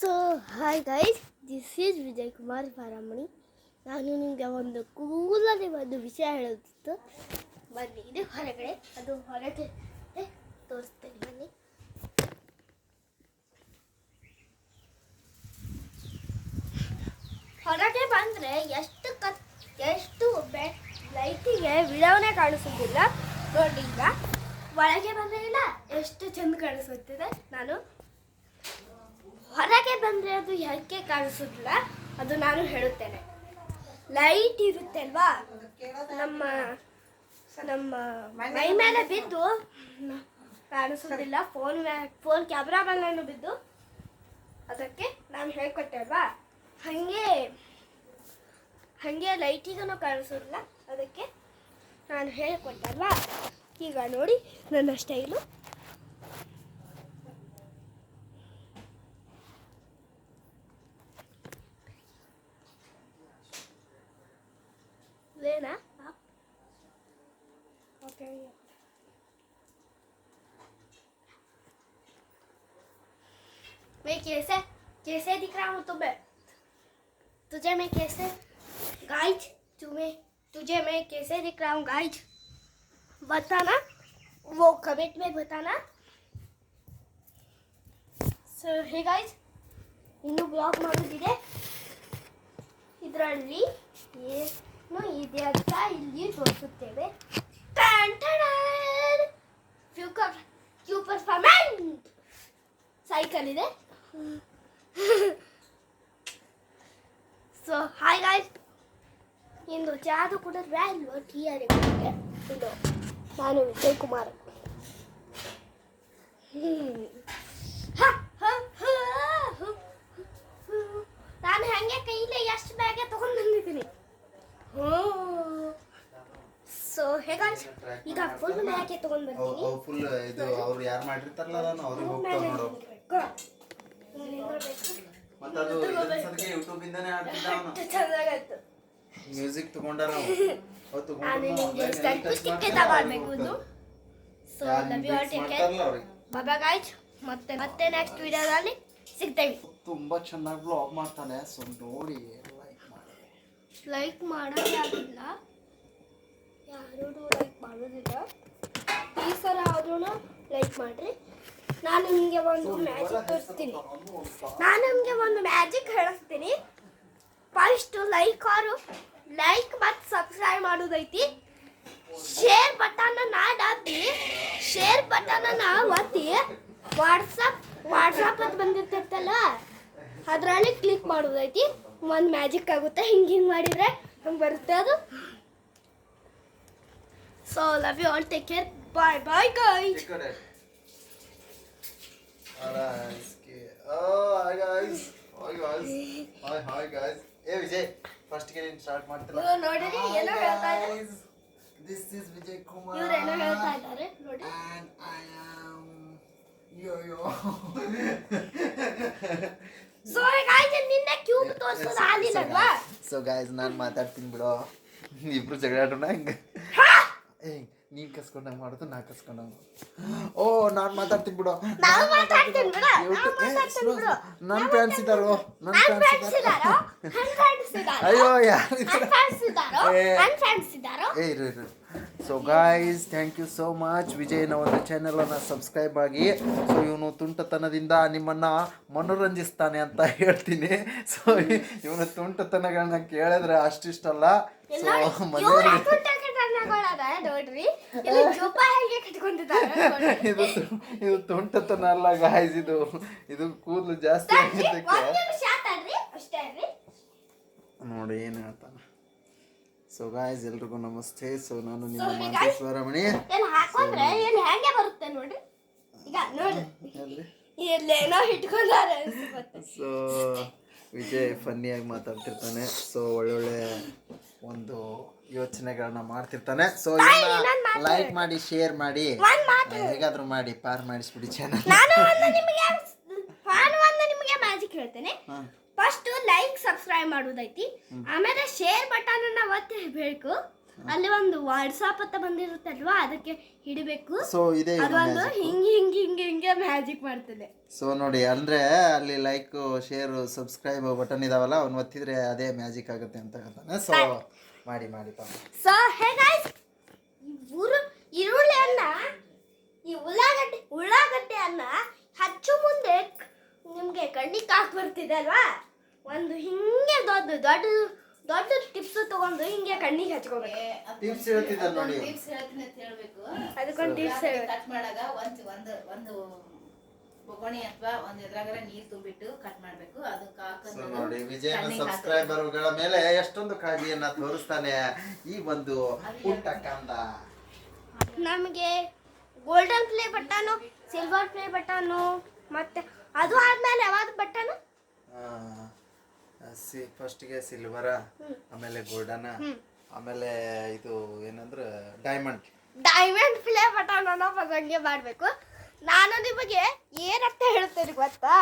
So hi guys, this is Vijay Kumar Baramani. ನಾನು ನಿಮಗೆ ಒಂದು ಕೂಲಲ್ಲಿ ಒಂದು ವಿಷಯ ಹೇಳೋದಿತ್ತು. ಬನ್ನಿ, ಇದು ಹೊರಗಡೆ, ಅದು ಹೊರಗೆ ತೋರಿಸ್ತೇನೆ. ಬನ್ನಿ. ಹೊರಗೆ ಬಂದರೆ ಎಷ್ಟು ಲೈಟಿಗೆ ವಿಡವನೇ ಕಾಣಿಸೋದಿಲ್ಲ ನೋಡಿ. ಈಗ ಒಳಗೆ ಬಂದರೆ ಇಲ್ಲ ಎಷ್ಟು ಚೆಂದ ಕಾಣಿಸುತ್ತಿದೆ. ನಾನು ಹೊರಗೆ ಬಂದರೆ ಅದು ಯಾಕೆ ಕಾಣಿಸೋದಿಲ್ಲ ಅದು ನಾನು ಹೇಳುತ್ತೇನೆ. ಲೈಟ್ ಇರುತ್ತೆ ಅಲ್ವಾ, ನಮ್ಮ ಮೈ ಮೇಲೆ ಬಿದ್ದು ಕಾಣಿಸೋದಿಲ್ಲ. ಫೋನ್ ಕ್ಯಾಮ್ರಾ ಮೇಲೆ ಬಿದ್ದು, ಅದಕ್ಕೆ ನಾನು ಹೇಳ್ಕೊಟ್ಟೆ ಅಲ್ವಾ, ಹಾಗೆ ಲೈಟಿಗೂ ಕಾಣಿಸೋದಿಲ್ಲ. ಅದಕ್ಕೆ ನಾನು ಹೇಳಿಕೊಟ್ಟೆ ಅಲ್ವಾ. ಈಗ ನೋಡಿ ನನ್ನ ಸ್ಟೈಲು. लेना आप ओके. मैं कैसे दिख रहा हूँ तुम्हें? तुझे मैं कैसे गाइज तुझे मैं कैसे दिख रहा हूँ गाइज? बताना, वो कमेंट में बताना. सो हे गाइज, इನ್ನು ಬ್ಲಾಗ್ ಮಾಡೋದಿದೆ. ಇದರಲ್ಲಿ ಇದೆ ಅಂತ ಇಲ್ಲಿ ತೋರಿಸುತ್ತೇವೆ. ಸೈಕಲ್ ಇದೆ. ಸೊ ಹಾಯ್ ಗಾಯ್ಸ್, ಇಂದು ಚಾದು ಕೂಡ ವ್ಯಾಲ್ಯೂ TR ಇದು ನಾನು ವಿಜಯ್ ಕುಮಾರ್. ನಾನು ಹಂಗೆ ಕೈಲೇ ಎಷ್ಟು ಬ್ಯಾಗೆ ತಗೊಂಡು ಬಂದಿದ್ದೀನಿ. ಸೊ ಹೇಗಾಯ್ಸ್, ಈಗ ಫುಲ್ ಮ್ಯಾಕೆ ತಗೊಂಡು ಬರ್ತೀನಿ. ಫುಲ್ ಇದು ಅವ್ರು ಯಾರು ಮಾಡಿರ್ತಾರಲ್ಲ ಅದನ್ನ ಅವ್ರಿಗೆ ಹೋಗ್ತಾವ ನೋಡು. ಮತ್ತೆ ಅದು ಇದಕ್ಕೆ ಯೂಟ್ಯೂಬ್ ಇಂದಾನೆ ಆಡ್ತಿದ್ದ ಅವನು. ಚೆನ್ನಾಗಿತ್ತು. ಮ್ಯೂಸಿಕ್ ತಗೊಂಡ ನಾವು ಅವತ್ತು ನಾನು ನಿಮಗೆ ಸ್ಟಾಟಿಸ್ಟಿಕ್ ಅಂತ ಮಾಡಬೇಕು ಇದು. So love you all, take care, bye bye guys. ಮತ್ತೆ ನೆಕ್ಸ್ಟ್ ವಿಡಿಯೋದಲ್ಲಿ ಸಿಗ್ತೇವೆ. ತುಂಬಾ ಚೆನ್ನಾಗಿ ಬ್ಲಾಗ್ ಮಾಡ್ತಾನೆ. ಸೊ ನೋಡಿ ಲೈಕ್ ಮಾಡೋದಿಲ್ಲ, ಯಾರೂ ಲೈಕ್ ಮಾಡೋದಿಲ್ಲ. ಈ ಸಲ ಆದ್ರೂ ಲೈಕ್ ಮಾಡಿರಿ. ನಾನು ನಿಮಗೆ ಒಂದು ಮ್ಯಾಜಿಕ್ ತೋರಿಸ್ತೀನಿ. ನಾನು ನಿಮಗೆ ಒಂದು ಮ್ಯಾಜಿಕ್ ಹೇಳಿಸ್ತೀನಿ. ಫಸ್ಟ್ ಲೈಕ್ ಮತ್ತು ಸಬ್ಸ್ಕ್ರೈಬ್ ಮಾಡೋದೈತಿ. ಶೇರ್ ಬಟನ್ನ ಒತ್ತಿ ವಾಟ್ಸಪ್ ಅಂತ ಬಂದಿರ್ತೈತಲ್ಲ ಅದರಲ್ಲಿ ಕ್ಲಿಕ್ ಮಾಡೋದೈತಿ. ಒಂದು ಮ್ಯಾಜಿಕ್ ಆಗುತ್ತೆ. ಹಿಂಗೆ ಮಾಡಿದರೆ ಹಂಗೆ ಬರುತ್ತೆ ಅದು. So love you all, take care, bye bye guys. Hi guys. Hey Vijay, first ಗೆ ನೀನು ಸ್ಟಾರ್ಟ್ ಮಾಡ್ತಿಲ್ಲ. ನೋಡಿರಿ ಏನೋ ಹೇಳ್ತಾ ಇದ್ದಾರೆ. This is Vijay Kumar. ಇವರು ಏನೋ ಹೇಳ್ತಾ ಇದ್ದಾರೆ ನೋಡಿ. And I am yo. So guys, ನಿನ್ನೆ ಕ್ಯೂಬ್ ತೋರಿಸೋದು ಆಗಿಲ್ಲವಾ? ಸೊ ಗೈಸ್, ನಾನು ಮಾತಾಡ್ತೀನಿ ಬಿಡು. ಇಬ್ರು ಜಗಳ ಆಡೋಣ. ಹಂಗೆ ನೀನ್ ಕಸ್ಕೊಂಡಂಗ ಮಾಡೋದು, ನಾ ಕಸ್ಕೊಂಡಂಗ. ಓ, ನಾನು ಮಾತಾಡ್ತೀನಿ ಬಿಡು. ನನ್ನ ಫ್ರೆಂಡ್ಸ್ ಇದ್ದಾರೋ, ಅಯ್ಯೋ ಇರು. So guys, thank you so much. ವಿಜಯ್ನ ಒಂದು ಚಾನೆಲನ್ನು ಸಬ್ಸ್ಕ್ರೈಬ್ ಆಗಿ. ಸೊ ಇವನು ತುಂಟತನದಿಂದ ನಿಮ್ಮನ್ನು ಮನೋರಂಜಿಸ್ತಾನೆ ಅಂತ ಹೇಳ್ತೀನಿ. ಸೊ ಇವನು ತುಂಟತನಗಳನ್ನ ಕೇಳಿದ್ರೆ ಅಷ್ಟಿಷ್ಟಲ್ಲ. ಸೊ ಮನೆಯಲ್ಲಿ ಇದು ತುಂಟತನ ಅಲ್ಲ ಗಾಯ್ಸ್, ಇದು ಕೂದಲು ಜಾಸ್ತಿ ಆಗಿದ್ದಕ್ಕೆ ನೋಡಿ ಏನು ಹೇಳ್ತಾನೆ. ಸೊ ಗಾಯ್ಸ್, ಎಲ್ರಿಗೂ ನಮಸ್ತೆ. ಸೊ ನಾನು ನಿಮ್ಮ ಮಾಂತೇಶ್ವರ ಮಣಿ. ಸೊ ವಿಜಯ್ ಫನ್ನಿಯಾಗಿ ಮಾತಾಡ್ತಿರ್ತಾನೆ. ಸೊ ಒಳ್ಳೊಳ್ಳೆ ಒಂದು ಯೋಚನೆಗಳನ್ನ ಮಾಡ್ತಿರ್ತಾನೆ. ಸೊ ಲೈಕ್ ಮಾಡಿ, ಶೇರ್ ಮಾಡಿ, ಹೇಗಾದ್ರೂ ಮಾಡಿ ಪಾರ್ ಮಾಡಿಸ್ಬಿಡಿ ಚಾನಲ್. ನಾನು ನಿಮಗೆ ಮ್ಯಾಜಿಕ್ ಹೇಳ್ತೇನೆ. ಫಸ್ಟ್ ಲೈಕ್ ಸಬ್ಸ್ಕ್ರೈಬ್ ಮಾಡೋದೈತಿ, ಆಮೇಲೆ ಶೇರ್ ಬಟನ್ ಒತ್ತಬೇಕು. ಅಲ್ಲಿ ಒಂದು ವಾಟ್ಸಾಪ್ ಅಂತ ಬಂದಿರುತ್ತಲ್ವಾ ಅದಕ್ಕೆ ಹಿಡಿಬೇಕು. ಸೊ ಇದೇ ಅದೊಂದು ಹಿಂಗೆ ಮ್ಯಾಜಿಕ್ ಮಾಡ್ತದೆ. ಸೊ ನೋಡಿ ಅಂದ್ರೆ ಅಲ್ಲಿ ಲೈಕ್ ಶೇರ್ ಸಬ್ಸ್ಕ್ರೈಬ್ ಬಟನ್ ಇದಾವಲ್ಲ ಅವ್ನು ಒತ್ತಿದ್ರೆ ಅದೇ ಮ್ಯಾಜಿಕ್ ಆಗುತ್ತೆ ಅಂತ ಹೇಳ್ತಾನೆ. ಸೊ ಮಾಡಿ ಸೊ ಹೇ ಗೈಸ್, ಈರುಳ್ಳಿಯನ್ನ ಈ ಉಳ್ಳಾಗಡ್ಡೆಯನ್ನ ಹಚ್ಚು ಮುಂದೆ ನಿಮ್ಗೆ ಕಣ್ಣಿಗೆ ಹಾಕಿ ಬರ್ತಿದೆ ಅಲ್ವಾ, ಒಂದು ಹಿಂಗೆ ದೊಡ್ಡ ಟಿಪ್ಸ್ ತಗೊಂಡು ಹಿಂಗೆ ಕಣ್ಣಿಗೆ ಹಚ್ಕೋಬೇಕು. ಟಿಪ್ಸ್ ಹೇಳ್ತಿದ್ದ ನೋಡಿ, ಟಿಪ್ಸ್ ಹೇಳ್ತೀನಿ ಅಂತ ಹೇಳ್ಬೇಕು. ಅದಕ್ಕೊಂದು ಟಿಪ್ಸ್ ಕಟ್ ಮಾಡಾಗ ಒಂದು ಬೊಗಣಿ ಅಥವಾ ಒಂದು ಎದ್ರಾಗರ ನೀರು ತುಂಬಿಟ್ಟು ಕಟ್ ಮಾಡ್ಬೇಕು. ಅದಕ್ಕೆ ಸೊ ನೋಡಿ ವಿಜಯನ ಸಬ್ಸ್ಕ್ರೈಬರ್ಗಳ ಮೇಲೆ ಎಷ್ಟೊಂದು ಕಾಳಜಿಯನ್ನ ತೋರಿಸ್ತಾನೆ ಈ ಒಂದು ಪುಟ್ಟ ಕಂದ. ನಮಗೆ golden play button, silver play button, ಮತ್ತೆ ಅದು ಆದ್ಮೇಲೆ ಯಾವ್ದು ಬಟನು? ಫಸ್ಟ್ಗೆ ಸಿಲ್ವರ, ಆಮೇಲೆ ಗೋಲ್ಡನ್, ಆಮೇಲೆ ಇದು ಏನಂದ್ರೆ ಡೈಮಂಡ್ ಪ್ಲೇ ಬಟನ್ ಅನ್ನೋ ಪದಂಗೆ ಮಾಡಬೇಕು. ನಾನು ನಿಮಗೆ ಏನಂತ ಹೇಳ್ತೇನೆ ಗೊತ್ತಾ?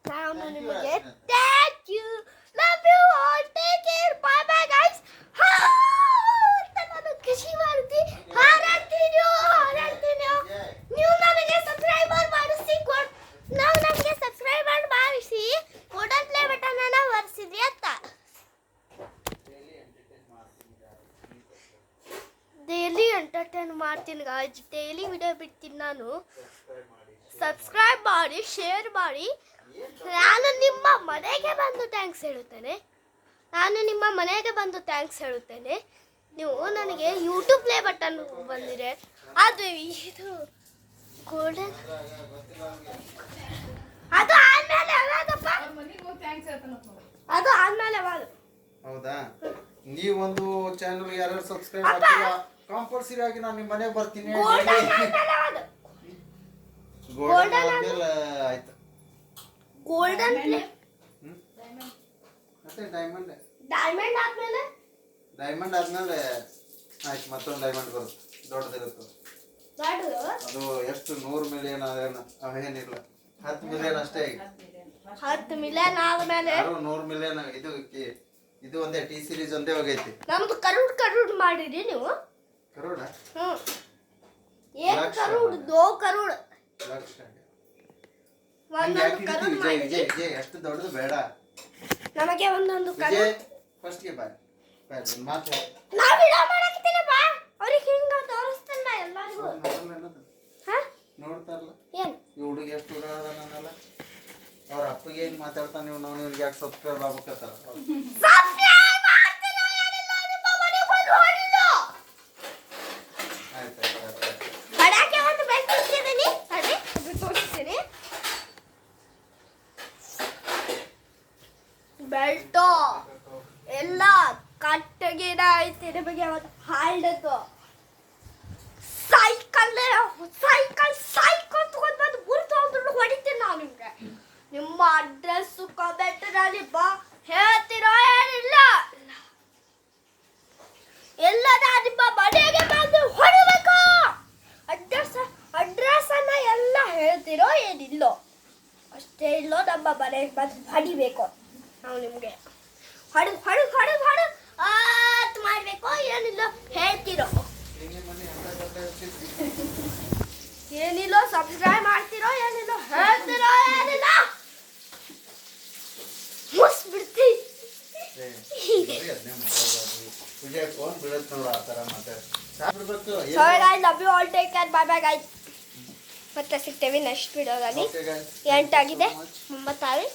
ನಾನು ನಿಮಗೆ thank you, love you all, take care, bye bye guys ಅಂತ ನಾನು ಖುಷಿ ಮಾಡ್ತಿ ಹಾರಾಡ್ತೀನಿ. ನೀವು ನನಗೆ ಸಬ್ಸ್ಕ್ರೈಬರ್ ಮಾಡಿಸಿ ಗೋಲ್ಡನ್ ಪ್ಲೇ ಬಟನ್ ಅನ್ನ ಒರೆಸಿದ್ರಿ ಅಂತ. ಡೈಲಿ ಎಂಟರ್ಟೈನ್ ಮಾಡ್ತೀನಿ ಗಾಯ್ಸ್, ಡೈಲಿ ವಿಡಿಯೋ ಬಿಡ್ತೀನಿ ನಾನು. ಸಬ್ಸ್ಕ್ರೈಬ್ ಮಾಡಿ, ಶೇರ್ ಮಾಡಿ. ನಾನು ನಿಮ್ಮ ಮನೆಗೆ ಬಂದು ಥ್ಯಾಂಕ್ಸ್ ಹೇಳುತ್ತೇನೆ. ನೀವು ನನಗೆ ಯೂಟ್ಯೂಬ್ ಪ್ಲೇ ಬಟನ್ ಬಂದಿದೆ, ಅದು ಇದು ಗೋಲ್ಡನ್, ಅದು ಆದ್ಮೇಲೆ ಯಾವ್ದಪ್ಪ? ಅದು ಆದ್ಮೇಲೆ ಯಾವ್ದು? ಹೌದಾ? ನೀವೊಂದು ಚಾನಲ್ ಯಾರು ಸಬ್ಸ್ಕ್ರೈಬ್ ಮಾಡ್ತೀರಾ ಕಂಪಲ್ಸರಿ ಆಗಿ ನಾನು ನಿಮ್ಮ ಮನೆಗೆ ಬರ್ತೀನಿ. ಗೋಲ್ಡನ್ ಆದ್ಮೇಲೆ ಆಯ್ತು. ಗೋಲ್ಡನ್ ಪ್ಲೇ ಮತ್ತೆ ಡೈಮಂಡ್ ಆದ್ಮೇಲೆ ಆಯ್ತು, ಮತ್ತೊಂದು ಡೈಮಂಡ್ ಬರುತ್ತೆ, ದೊಡ್ಡದಿರುತ್ತೆ. ಅದು ಎಷ್ಟು 100 ಮಿಲಿಯನ್ ಏನಿಲ್ಲ, 10 ಮಿಲಿಯನ್ ಅಷ್ಟೇ. 10 ಮಿಲಿಯನ್ ಆದ್ಮೇಲೆ 100 ಮಿಲಿಯನ್. ಇದು ಒಂದೇ ಟಿ ಸೀರೀಸ್ ಒಂದೇ ಹೋಗೈತಿ. ನಮ್ದು ಕರೋಡ್ ಮಾಡಿರಿ ನೀವು. ಕರೋಡ? ಏನು ಕರೋಡ್? 2 ಕರೋಡ್ ಲಕ್ಷ. ವಿಜಯ್ ಎಷ್ಟು ದೊಡ್ಡದು ಬೇಡ ನಮಗೆ. ಒಂದೊಂದು ವಿಜಯ್ ಫಸ್ಟ್ಗೆ ಬಾಯ್ ಮಾತು ನಾ ವಿಡಿಯೋ ಮಾಡಕತ್ತೀನಪ್ಪ, ಅವ್ರಿಗೆ ಹಿಂಗ ತೋರಿಸ್ತಾನ ಎಲ್ಲರಿಗೂ. ನೋಡ್ತಾರಲ್ಲ ಏನು ಈ ಹುಡುಗಿ ಎಷ್ಟು ಉಡಾದನಲ್ಲ, ಅವ್ರ ಅಪ್ಪಗೆ ಏನು ಮಾತಾಡ್ತಾನೆ ನೀವು, ನಾವು ಇವ್ರಿಗೆ ಯಾಕೆ ಸಬ್ಸ್ಕ್ರೈಬ್ ಆಗ್ಬೇಕತ್ತಾರ. ಬೆಲ್ಟು ಎಲ್ಲ ಕಟ್ಟಗಿಡ ಐತಿ, ನಿಮಗೆ ಹಾಲ್ಡದು ಸೈಕಲ್ ತಗೊಂಡ್ ಬಂದು ಗುರ್ತು ಹೋದ್ರು ಹೊಡಿತೀನಿ ನಾವು ನಿಮ್ಗೆ. ನಿಮ್ಮ ಅಡ್ರೆಸ್ ಕಮೆಂಟ್ನಲ್ಲಿ ಹೇಳ್ತಿರೋ ಏನಿಲ್ಲ, ಎಲ್ಲದ ನಿಮ್ಮ ಮನೆಗೆ ಬಂದು ಹೊಡಿಬೇಕು. ಅಡ್ರೆಸ್ ಅನ್ನ ಎಲ್ಲ ಹೇಳ್ತಿರೋ ಏನಿಲ್ಲೋ, ಅಷ್ಟೇ ಇಲ್ಲೋ ನಮ್ಮ ಮನೆಗೆ ಬಂದು ಹೊಡಿಬೇಕು ನಾವು ನಿಮ್ಗೆ. ಹೊಡು ಮಾಡ್ಬೇಕು, ಏನಿಲ್ಲ ಹೇಳ್ತಿರೋ ಏನಿಲ್ಲ, ಸಬ್ಸ್ಕ್ರೈಬ್ ಮಾಡ್ತಿರೋ ಏನಿಲ್ಲ, ಹೇಳ್ತಿರೋ ಏನಿಲ್ಲ, ಮುಸ್ಬಿಡ್ತಿ. ಫೋನ್ ಬೀಳುತ್ತೆ ನೋಡು, ಆ ಥರ ಮಾತಾಡ್ಬೇಕು. Love you all, take care, bye bye guys. ಮತ್ತೆ ಸಿಗ್ತೇವೆ ನೆಕ್ಸ್ಟ್ ವಿಡಿಯೋದಲ್ಲಿ. 8 ಆಗಿದೆ, 9 ಆಗಿದೆ.